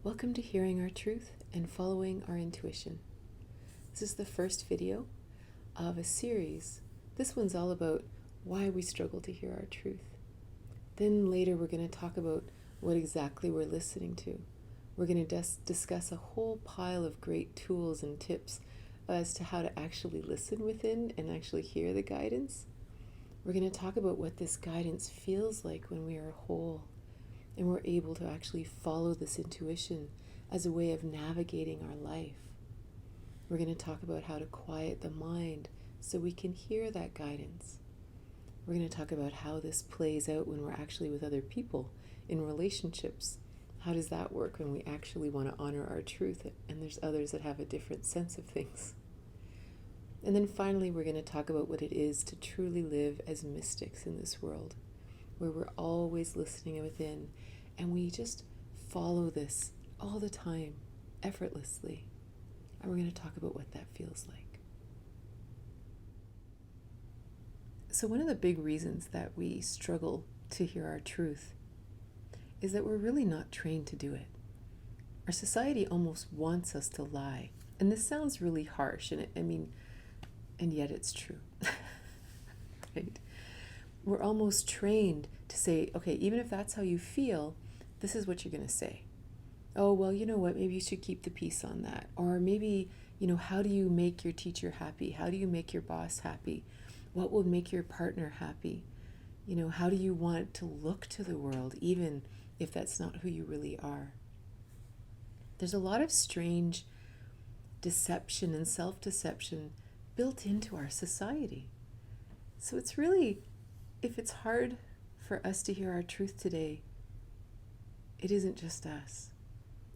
Welcome to Hearing Our Truth and Following Our Intuition. This is the first video of a series. This one's all about why we struggle to hear our truth. Then later we're going to talk about what exactly we're listening to. We're going to discuss a whole pile of great tools and tips as to how to actually listen within and actually hear the guidance. We're going to talk about what this guidance feels like when we are whole and we're able to actually follow this intuition as a way of navigating our life. We're going to talk about how to quiet the mind so we can hear that guidance. We're going to talk about how this plays out when we're actually with other people in relationships. How does that work when we actually want to honor our truth and there's others that have a different sense of things? And then finally, we're going to talk about what it is to truly live as mystics in this world, where we're always listening within and we just follow this all the time, effortlessly. And we're going to talk about what that feels like. So one of the big reasons that we struggle to hear our truth is that we're really not trained to do it. Our society almost wants us to lie. And this sounds really harsh, and yet it's true. Right? We're almost trained to say, okay, even if that's how you feel, this is what you're going to say. Oh, well, you know what? Maybe you should keep the peace on that. Or maybe, how do you make your teacher happy? How do you make your boss happy? What will make your partner happy? How do you want to look to the world, even if that's not who you really are? There's a lot of strange deception and self-deception built into our society. So it's really, if it's hard for us to hear our truth today, it isn't just us.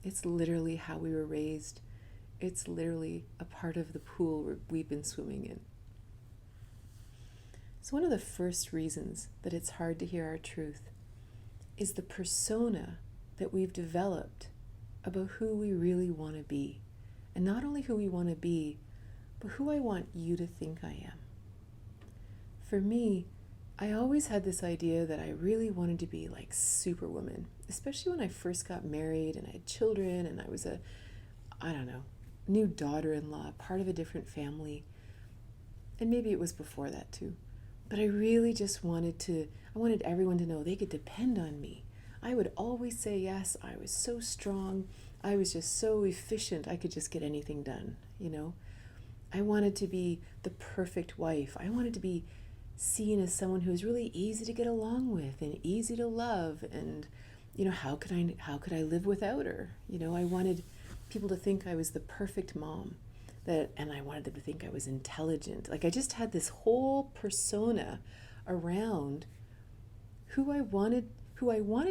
It's literally how we were raised. It's literally a part of the pool we've been swimming in. So one of the first reasons that it's hard to hear our truth is the persona that we've developed about who we really want to be. And not only who we want to be, but who I want you to think I am. For me, I always had this idea that I really wanted to be like Superwoman, especially when I first got married and I had children and I was new daughter-in-law, part of a different family. And maybe it was before that too. But I really just I wanted everyone to know they could depend on me. I would always say yes. I was so strong. I was just so efficient. I could just get anything done, I wanted to be the perfect wife. I wanted to be seen as someone who was really easy to get along with and easy to love. And, how could I live without her? I wanted people to think I was the perfect mom. And I wanted them to think I was intelligent. Like I just had this whole persona around who I wanted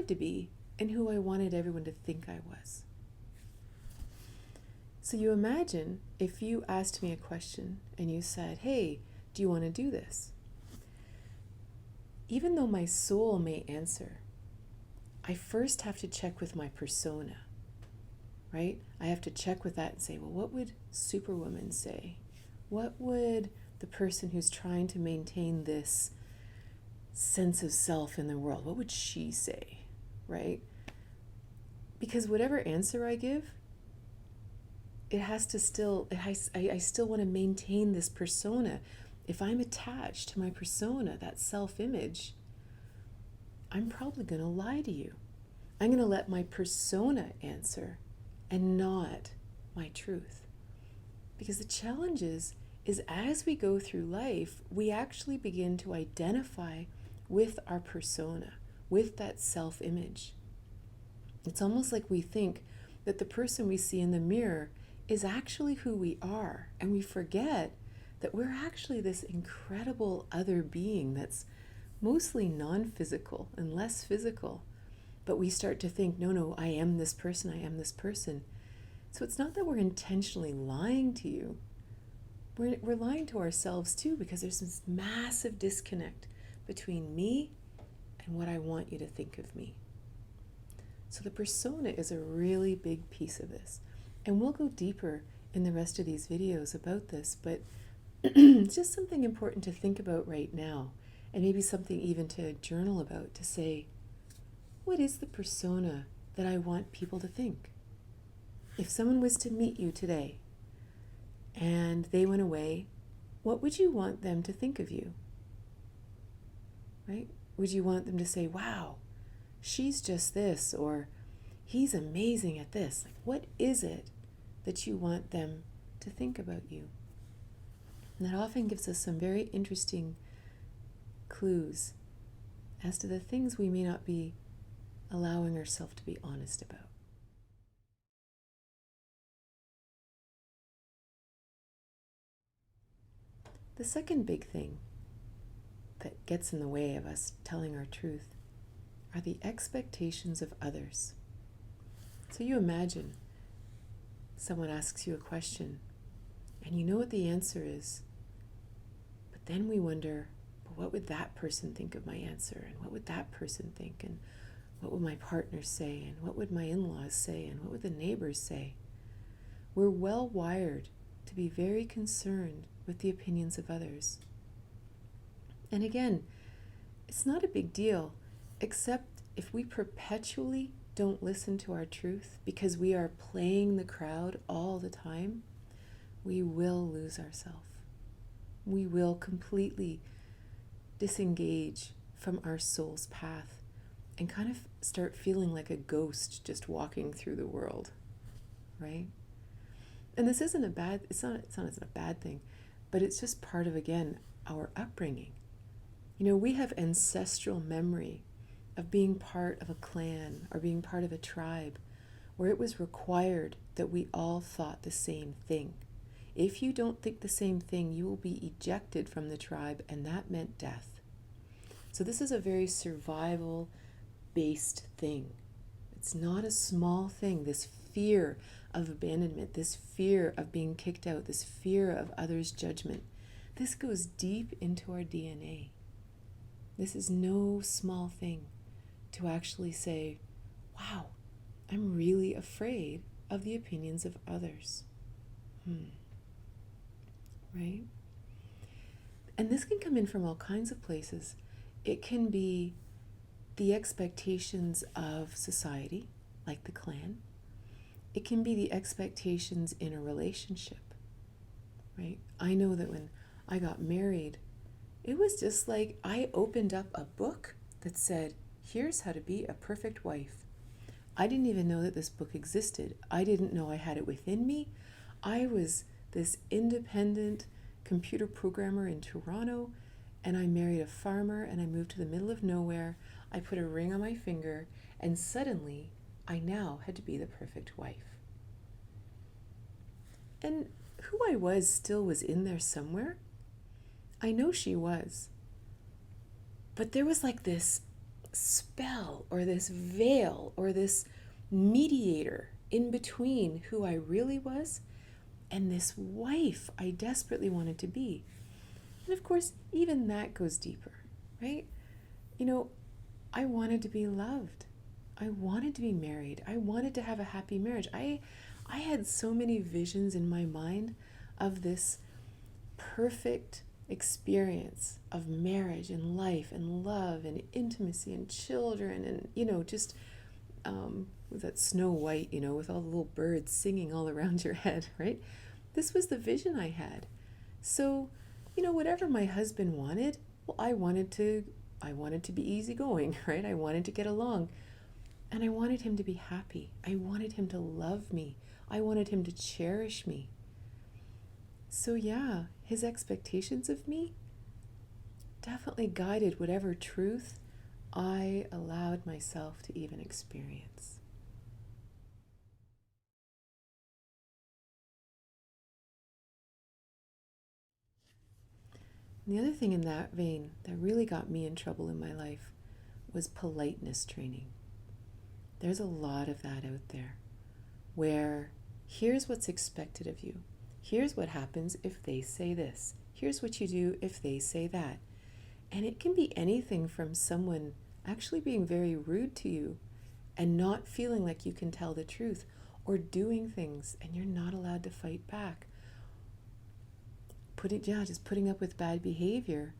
to be and who I wanted everyone to think I was. So you imagine if you asked me a question and you said, hey, do you want to do this? Even though my soul may answer, I first have to check with my persona, right? I have to check with that and say, well, what would Superwoman say? What would the person who's trying to maintain this sense of self in the world, what would she say, right? Because whatever answer I give, I still want to maintain this persona. If I'm attached to my persona, that self-image, I'm probably going to lie to you. I'm going to let my persona answer and not my truth. Because the challenge is as we go through life, we actually begin to identify with our persona, with that self-image. It's almost like we think that the person we see in the mirror is actually who we are, and we forget that we're actually this incredible other being that's mostly non-physical and less physical. But we start to think, no, I am this person, I am this person. So it's not that we're intentionally lying to you. We're lying to ourselves too, because there's this massive disconnect between me and what I want you to think of me. So the persona is a really big piece of this. And we'll go deeper in the rest of these videos about this, but it's just something important to think about right now, and maybe something even to journal about, to say, what is the persona that I want people to think? If someone was to meet you today and they went away, what would you want them to think of you? Right? Would you want them to say, wow, she's just this, or he's amazing at this? Like, what is it that you want them to think about you? And that often gives us some very interesting clues as to the things we may not be allowing ourselves to be honest about. The second big thing that gets in the way of us telling our truth are the expectations of others. So you imagine someone asks you a question and you know what the answer is, but then we wonder, but what would that person think of my answer? And what would that person think? And what would my partner say? And what would my in-laws say? And what would the neighbors say? We're well wired to be very concerned with the opinions of others. And again, it's not a big deal, except if we perpetually don't listen to our truth because we are playing the crowd all the time, we will lose ourselves. We will completely disengage from our soul's path and kind of start feeling like a ghost just walking through the world, right? And this isn't a bad, it's not a bad thing, but it's just part of, again, our upbringing. You know, we have ancestral memory of being part of a clan or being part of a tribe where it was required that we all thought the same thing. If you don't think the same thing, you will be ejected from the tribe, and that meant death. So this is a very survival-based thing. It's not a small thing, this fear of abandonment, this fear of being kicked out, this fear of others' judgment. This goes deep into our DNA. This is no small thing to actually say, wow, I'm really afraid of the opinions of others. Right? And this can come in from all kinds of places. It can be the expectations of society, like the clan. It can be the expectations in a relationship, right? I know that when I got married, it was just like I opened up a book that said, here's how to be a perfect wife. I didn't even know that this book existed. I didn't know I had it within me. I was this independent computer programmer in Toronto, and I married a farmer, and I moved to the middle of nowhere. I put a ring on my finger, and suddenly I now had to be the perfect wife. And who I was still was in there somewhere. I know she was. But there was like this spell or this veil or this mediator in between who I really was and this wife I desperately wanted to be. And of course, even that goes deeper, right? You know, I wanted to be loved. I wanted to be married. I wanted to have a happy marriage. I had so many visions in my mind of this perfect experience of marriage and life and love and intimacy and children and, you know, just with that Snow White, you know, with all the little birds singing all around your head, right? This was the vision I had. So, you know, whatever my husband wanted, well, I wanted to be easygoing, right? I wanted to get along. And I wanted him to be happy. I wanted him to love me. I wanted him to cherish me. So yeah, his expectations of me definitely guided whatever truth I allowed myself to even experience. And the other thing in that vein that really got me in trouble in my life was politeness training. There's a lot of that out there where here's what's expected of you. Here's what happens if they say this. Here's what you do if they say that. And it can be anything from someone actually being very rude to you and not feeling like you can tell the truth, or doing things and you're not allowed to fight back. Just putting up with bad behavior.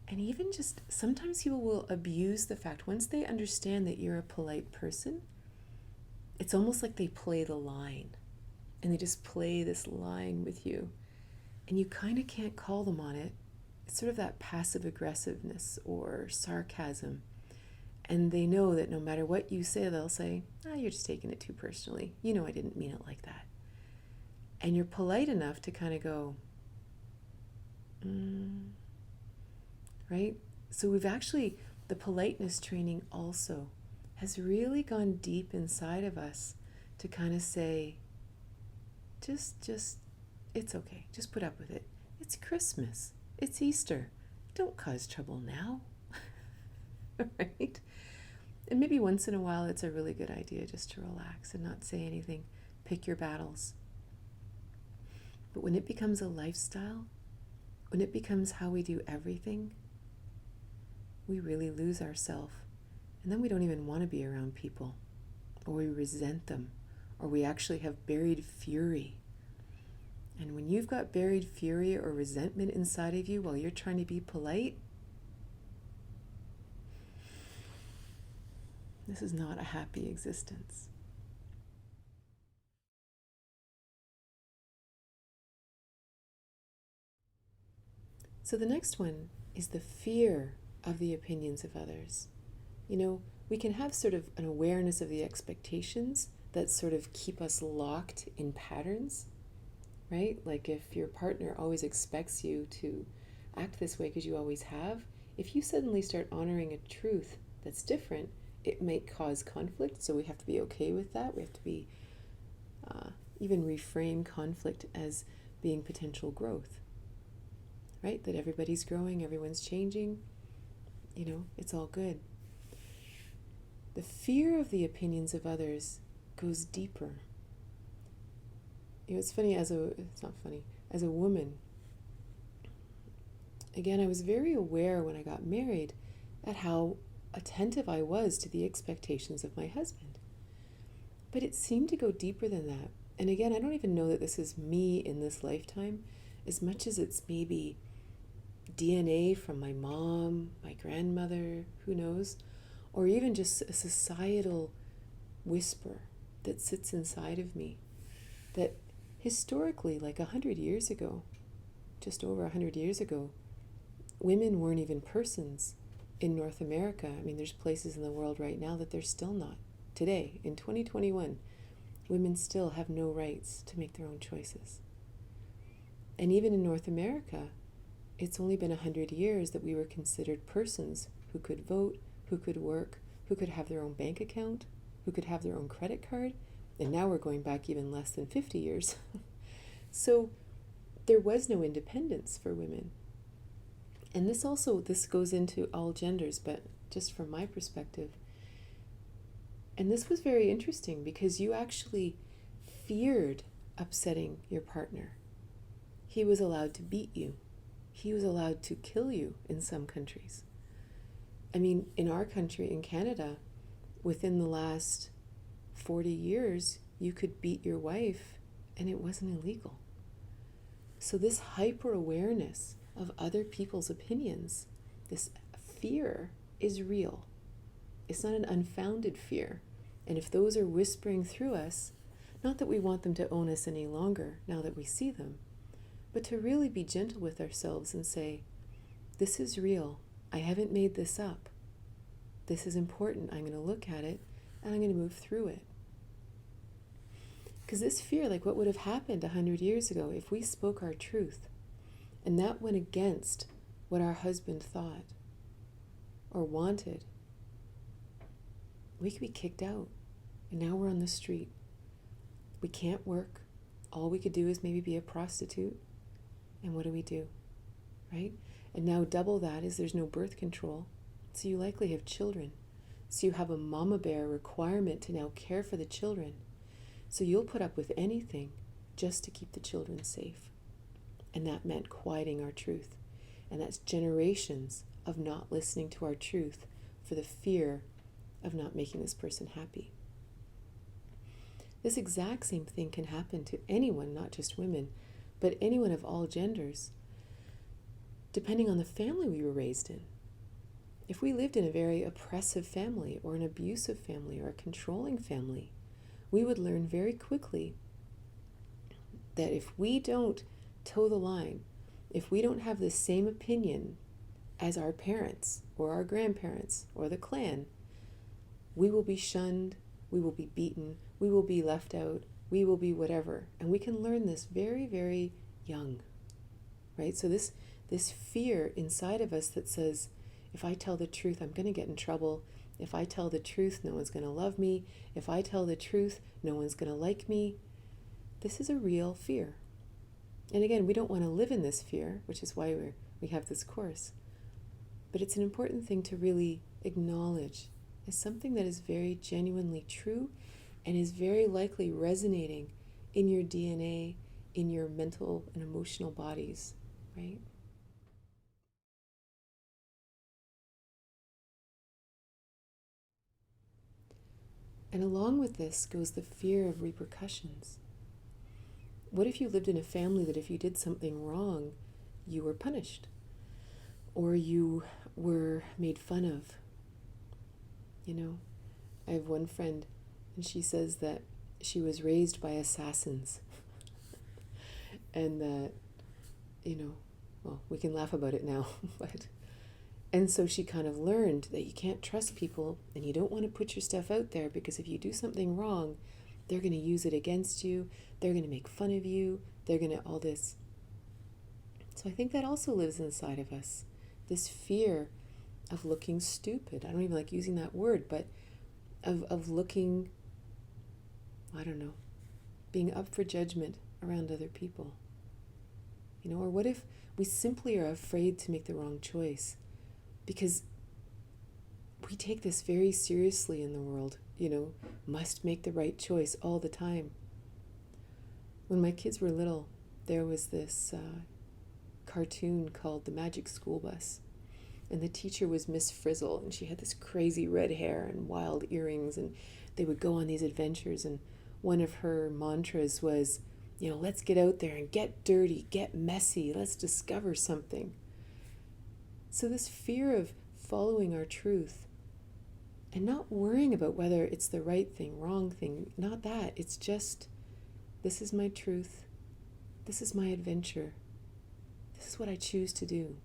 And even just sometimes people will abuse the fact, once they understand that you're a polite person, it's almost like they play the line, and they just play this line with you, and you kind of can't call them on it. It's sort of that passive aggressiveness or sarcasm. And they know that no matter what you say, they'll say, you're just taking it too personally. You know I didn't mean it like that. And you're polite enough to kind of go, right? So we've actually, the politeness training also has really gone deep inside of us to kind of say, just, it's okay. Just put up with it. It's Christmas. It's Easter. Don't cause trouble now. Right? And maybe once in a while it's a really good idea just to relax and not say anything. Pick your battles. But when it becomes a lifestyle, when it becomes how we do everything, we really lose ourselves. And then we don't even want to be around people, or we resent them, or we actually have buried fury. And when you've got buried fury or resentment inside of you while you're trying to be polite, this is not a happy existence. So the next one is the fear of the opinions of others. You know, we can have sort of an awareness of the expectations that sort of keep us locked in patterns, right? Like if your partner always expects you to act this way because you always have, if you suddenly start honoring a truth that's different, it might cause conflict. So we have to be okay with that. We have to be, even reframe conflict as being potential growth, right? That everybody's growing, everyone's changing, it's all good. The fear of the opinions of others goes deeper. It's funny, it's not funny, as a woman, again, I was very aware when I got married at how attentive I was to the expectations of my husband. But it seemed to go deeper than that. And again, I don't even know that this is me in this lifetime, as much as it's maybe DNA from my mom, my grandmother, who knows, or even just a societal whisper that sits inside of me that historically, like 100 years ago, just over 100 years ago, women weren't even persons in North America. I mean, there's places in the world right now that they're still not. Today, in 2021, women still have no rights to make their own choices. And even in North America, it's only been 100 years that we were considered persons who could vote, who could work, who could have their own bank account, who could have their own credit card. And now we're going back even less than 50 years. So there was no independence for women. And this goes into all genders, but just from my perspective. And this was very interesting because you actually feared upsetting your partner. He was allowed to beat you. He was allowed to kill you in some countries. I mean, in our country, in Canada, within the last 40 years, you could beat your wife and it wasn't illegal. So this hyper-awareness of other people's opinions, this fear is real. It's not an unfounded fear. And if those are whispering through us, not that we want them to own us any longer now that we see them, but to really be gentle with ourselves and say, this is real. I haven't made this up. This is important. I'm going to look at it and I'm going to move through it. Because this fear, like what would have happened 100 years ago if we spoke our truth and that went against what our husband thought or wanted, we could be kicked out. And now we're on the street. We can't work. All we could do is maybe be a prostitute. And what do? Right? And now double that is there's no birth control. So you likely have children. So you have a mama bear requirement to now care for the children. So you'll put up with anything just to keep the children safe. And that meant quieting our truth. And that's generations of not listening to our truth for the fear of not making this person happy. This exact same thing can happen to anyone, not just women, but anyone of all genders, depending on the family we were raised in. If we lived in a very oppressive family or an abusive family or a controlling family, we would learn very quickly that if we don't toe the line, if we don't have the same opinion as our parents or our grandparents or the clan, we will be shunned, we will be beaten, we will be left out, we will be whatever. And we can learn this very, very young, right? So this fear inside of us that says, if I tell the truth, I'm going to get in trouble. If I tell the truth, no one's going to love me. If I tell the truth, no one's going to like me. This is a real fear. And again, we don't want to live in this fear, which is why we have this course. But it's an important thing to really acknowledge as something that is very genuinely true and is very likely resonating in your DNA, in your mental and emotional bodies, right? And along with this goes the fear of repercussions. What if you lived in a family that if you did something wrong, you were punished? Or you were made fun of? You know, I have one friend, and she says that she was raised by assassins. And that, well, we can laugh about it now, but... And so she kind of learned that you can't trust people and you don't want to put your stuff out there because if you do something wrong, they're going to use it against you. They're going to make fun of you. They're going to all this. So I think that also lives inside of us. This fear of looking stupid. I don't even like using that word, but of looking, I don't know, being up for judgment around other people. Or what if we simply are afraid to make the wrong choice? Because we take this very seriously in the world, must make the right choice all the time. When my kids were little, there was this cartoon called The Magic School Bus. And the teacher was Miss Frizzle, and she had this crazy red hair and wild earrings, and they would go on these adventures. And one of her mantras was, let's get out there and get dirty, get messy, let's discover something. So this fear of following our truth and not worrying about whether it's the right thing, wrong thing, not that. It's just, this is my truth. This is my adventure. This is what I choose to do.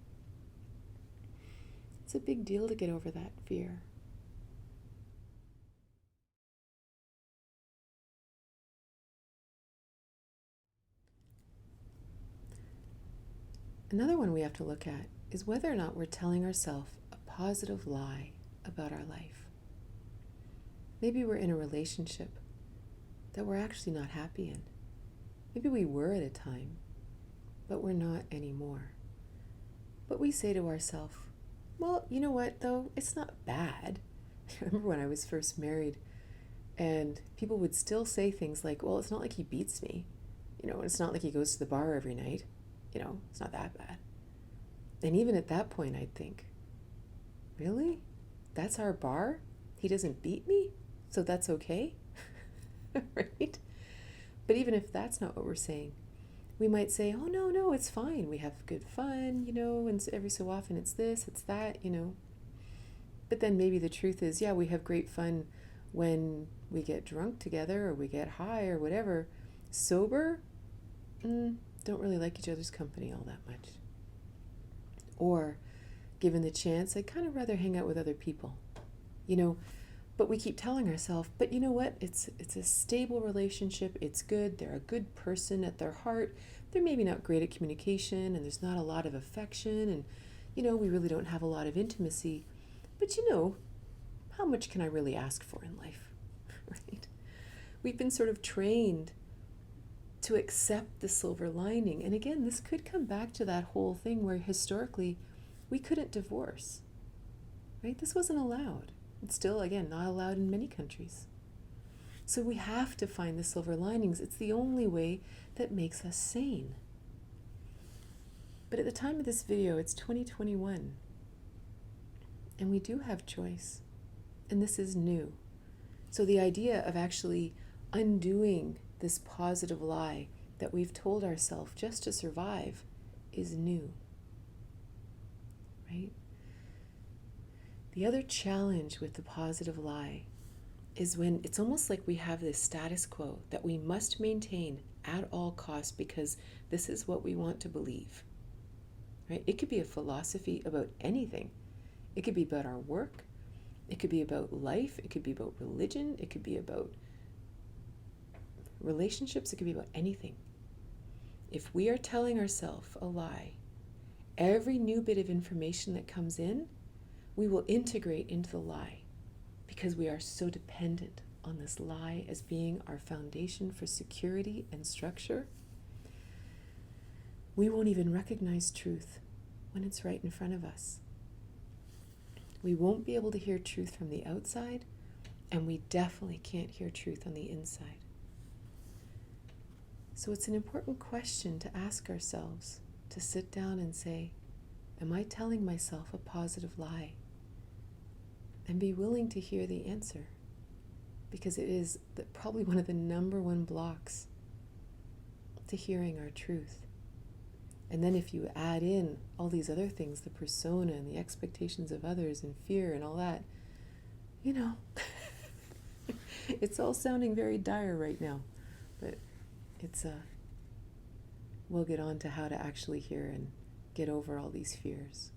It's a big deal to get over that fear. Another one we have to look at is whether or not we're telling ourselves a positive lie about our life. Maybe we're in a relationship that we're actually not happy in. Maybe we were at a time, but we're not anymore. But we say to ourselves, well, you know what though? It's not bad. I remember when I was first married and people would still say things like, well, it's not like he beats me. It's not like he goes to the bar every night. It's not that bad. And even at that point, I'd think, really? That's our bar? He doesn't beat me? So that's okay? Right? But even if that's not what we're saying, we might say, oh, no, it's fine. We have good fun, and every so often it's this, it's that, But then maybe the truth is, yeah, we have great fun when we get drunk together or we get high or whatever. Sober, don't really like each other's company all that much. Or, given the chance, I'd kind of rather hang out with other people, But we keep telling ourselves, but you know what? It's a stable relationship. It's good. They're a good person at their heart. They're maybe not great at communication, and there's not a lot of affection, and, we really don't have a lot of intimacy. But how much can I really ask for in life, right? We've been sort of trained to accept the silver lining. And again, this could come back to that whole thing where historically we couldn't divorce, right? This wasn't allowed. It's still, again, not allowed in many countries. So we have to find the silver linings. It's the only way that makes us sane. But at the time of this video, it's 2021. And we do have choice. And this is new. So the idea of actually undoing this positive lie that we've told ourselves just to survive is new, right? The other challenge with the positive lie is when it's almost like we have this status quo that we must maintain at all costs because this is what we want to believe, right? It could be a philosophy about anything. It could be about our work. It could be about life. It could be about religion. It could be about relationships. It could be about anything. If we are telling ourselves a lie, every new bit of information that comes in, we will integrate into the lie because we are so dependent on this lie as being our foundation for security and structure. We won't even recognize truth when it's right in front of us. We won't be able to hear truth from the outside, and we definitely can't hear truth on the inside. So it's an important question to ask ourselves, to sit down and say, am I telling myself a positive lie? And be willing to hear the answer, because it is probably one of the number one blocks to hearing our truth. And then if you add in all these other things, the persona and the expectations of others and fear and all that, it's all sounding very dire right now. But we'll get on to how to actually hear and get over all these fears.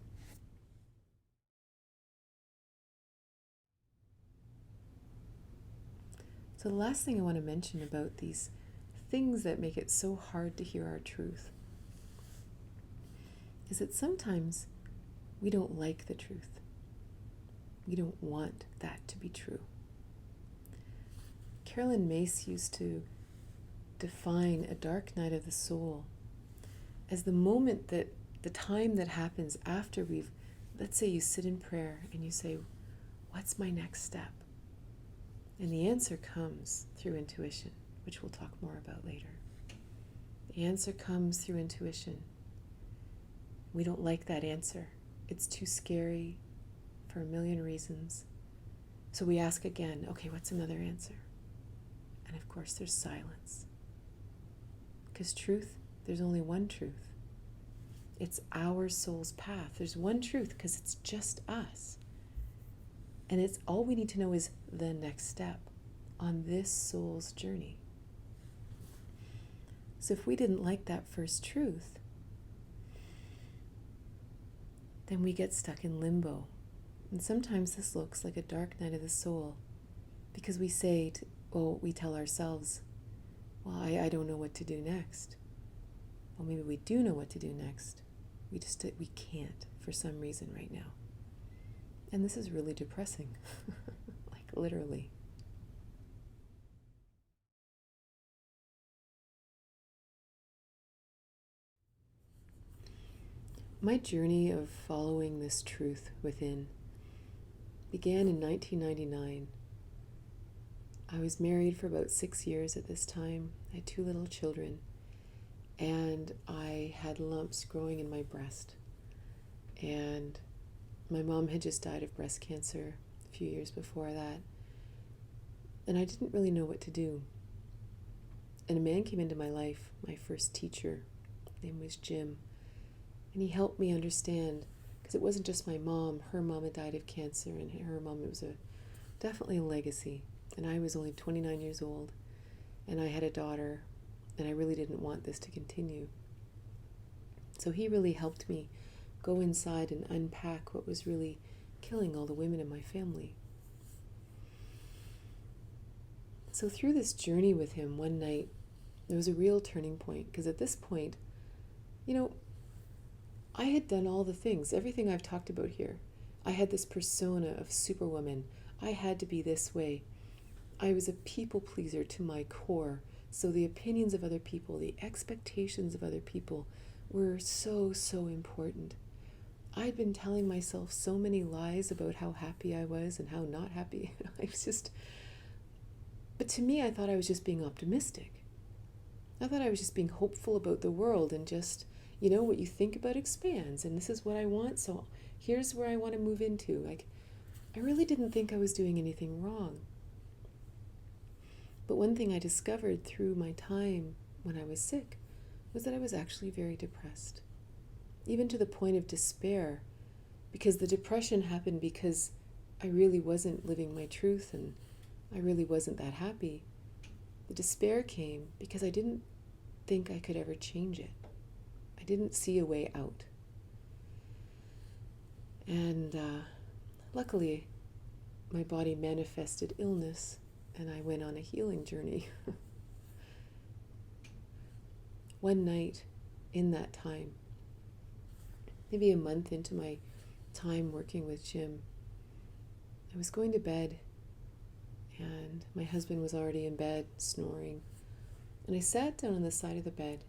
So the last thing I want to mention about these things that make it so hard to hear our truth is that sometimes we don't like the truth. We don't want that to be true. Carolyn Mace used to define a dark night of the soul as the time that happens after let's say you sit in prayer and you say, what's my next step? And the answer comes through intuition, which we'll talk more about later. The answer comes through intuition. We don't like that answer. It's too scary for a million reasons. So we ask again, okay, what's another answer? And of course, there's silence. Because truth, there's only one truth. It's our soul's path. There's one truth because it's just us. And it's all we need to know is the next step on this soul's journey. So if we didn't like that first truth, then we get stuck in limbo. And sometimes this looks like a dark night of the soul because we we tell ourselves, well, I don't know what to do next. Well, maybe we do know what to do next. We can't for some reason right now. And this is really depressing, like literally. My journey of following this truth within began in 1999. I was married for about 6 years at this time. I had 2 little children, and I had lumps growing in my breast. And my mom had just died of breast cancer a few years before that. And I didn't really know what to do. And a man came into my life, my first teacher. His name was Jim. And he helped me understand, because it wasn't just my mom. Her mom had died of cancer, and her mom, it was definitely a legacy. And I was only 29 years old, and I had a daughter, and I really didn't want this to continue. So he really helped me go inside and unpack what was really killing all the women in my family. So through this journey with him, one night, there was a real turning point, because at this point, I had done all the things, everything I've talked about here. I had this persona of superwoman. I had to be this way. I was a people pleaser to my core. So the opinions of other people, the expectations of other people were so, so important. I'd been telling myself so many lies about how happy I was and how not happy. But to me, I thought I was just being optimistic. I thought I was just being hopeful about the world and just, what you think about expands, and this is what I want, so here's where I want to move into. I really didn't think I was doing anything wrong. But one thing I discovered through my time when I was sick was that I was actually very depressed, even to the point of despair, because the depression happened because I really wasn't living my truth, and I really wasn't that happy. The despair came because I didn't think I could ever change it. I didn't see a way out. And luckily, my body manifested illness, and I went on a healing journey. One night in that time, maybe a month into my time working with Jim, I was going to bed, and my husband was already in bed, snoring. And I sat down on the side of the bed,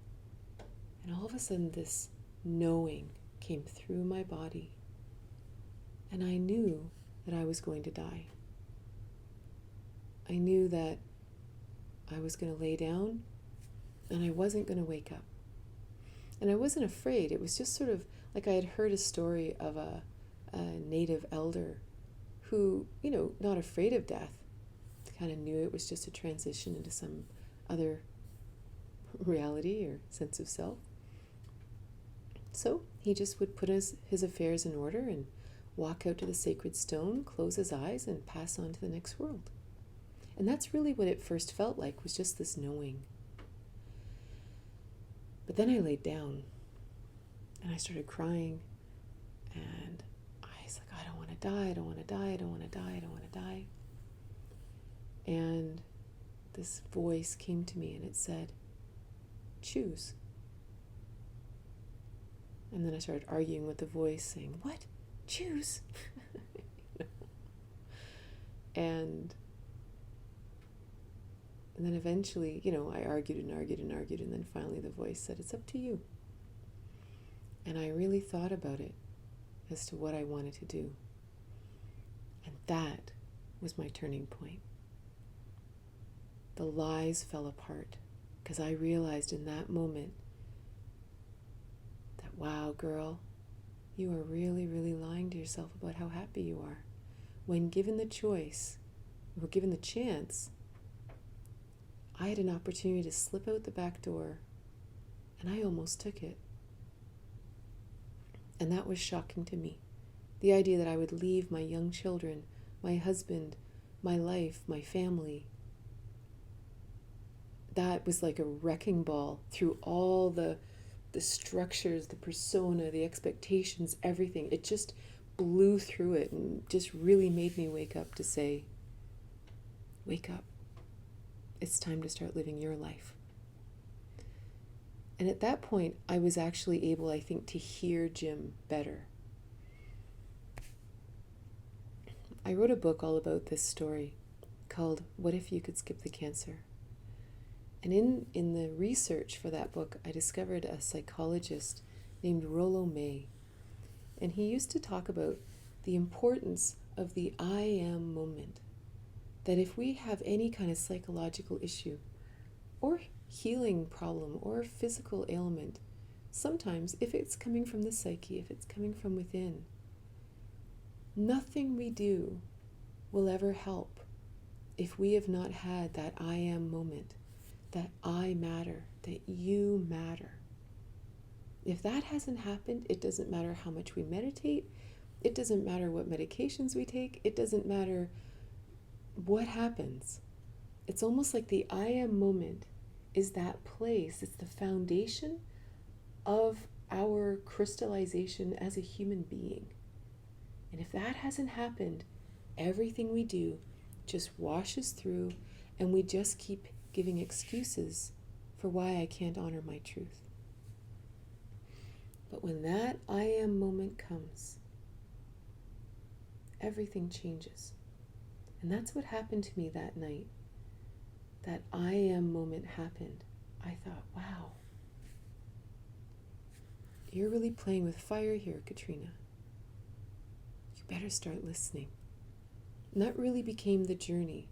and all of a sudden this knowing came through my body. And I knew that I was going to die. I knew that I was going to lay down, and I wasn't going to wake up. And I wasn't afraid. It was just sort of like I had heard a story of a native elder who, not afraid of death, kind of knew it was just a transition into some other reality or sense of self. So he just would put his affairs in order and walk out to the sacred stone, close his eyes, and pass on to the next world. And that's really what it first felt like, was just this knowing. But then I laid down, and I started crying, and I was like, I don't want to die, I don't want to die, I don't want to die, I don't want to die. And this voice came to me, and it said, choose. And then I started arguing with the voice, saying, what? Choose? And then eventually, I argued and argued and argued, and then finally the voice said, it's up to you. And I really thought about it as to what I wanted to do. And that was my turning point. The lies fell apart, because I realized in that moment that, wow, girl, you are really, really lying to yourself about how happy you are. When given the choice, or given the chance, I had an opportunity to slip out the back door, and I almost took it. And that was shocking to me. The idea that I would leave my young children, my husband, my life, my family. That was like a wrecking ball through all the structures, the persona, the expectations, everything. It just blew through it and just really made me wake up to say, wake up. It's time to start living your life. And at that point, I was actually able, I think, to hear Jim better. I wrote a book all about this story called What If You Could Skip the Cancer? And in the research for that book, I discovered a psychologist named Rollo May. And he used to talk about the importance of the I am moment. That if we have any kind of psychological issue or healing problem or physical ailment, sometimes if it's coming from the psyche, if it's coming from within, nothing we do will ever help if we have not had that I am moment, that I matter, that you matter. If that hasn't happened, it doesn't matter how much we meditate, it doesn't matter what medications we take, it doesn't matter what happens. It's almost like the I am moment is that place, it's the foundation of our crystallization as a human being. And if that hasn't happened, everything we do just washes through, and we just keep giving excuses for why I can't honor my truth. But when that I am moment comes, everything changes. And that's what happened to me that night. That I am moment happened. I thought, wow, you're really playing with fire here, Katrina. You better start listening. And that really became the journey.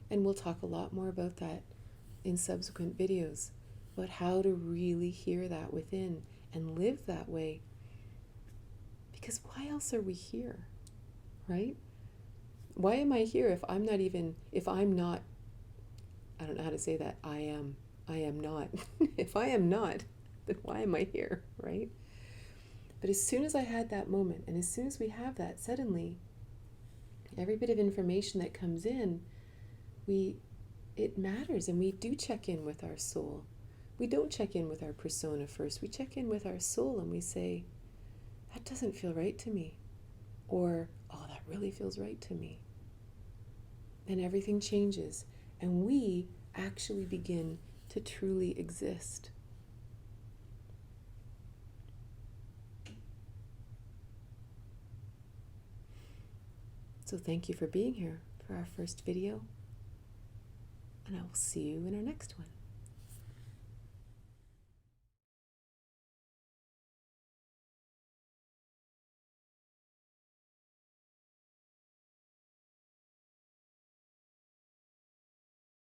And we'll talk a lot more about that in subsequent videos, about how to really hear that within and live that way. Because why else are we here, right? Why am I here if I'm not, I don't know how to say that, I am not. If I am not, then why am I here, right? But as soon as I had that moment, and as soon as we have that, suddenly, every bit of information that comes in it matters, and we do check in with our soul. We don't check in with our persona first. We check in with our soul and we say, that doesn't feel right to me. Or, oh, that really feels right to me. And everything changes. And we actually begin to truly exist. So thank you for being here for our first video. And I will see you in our next one.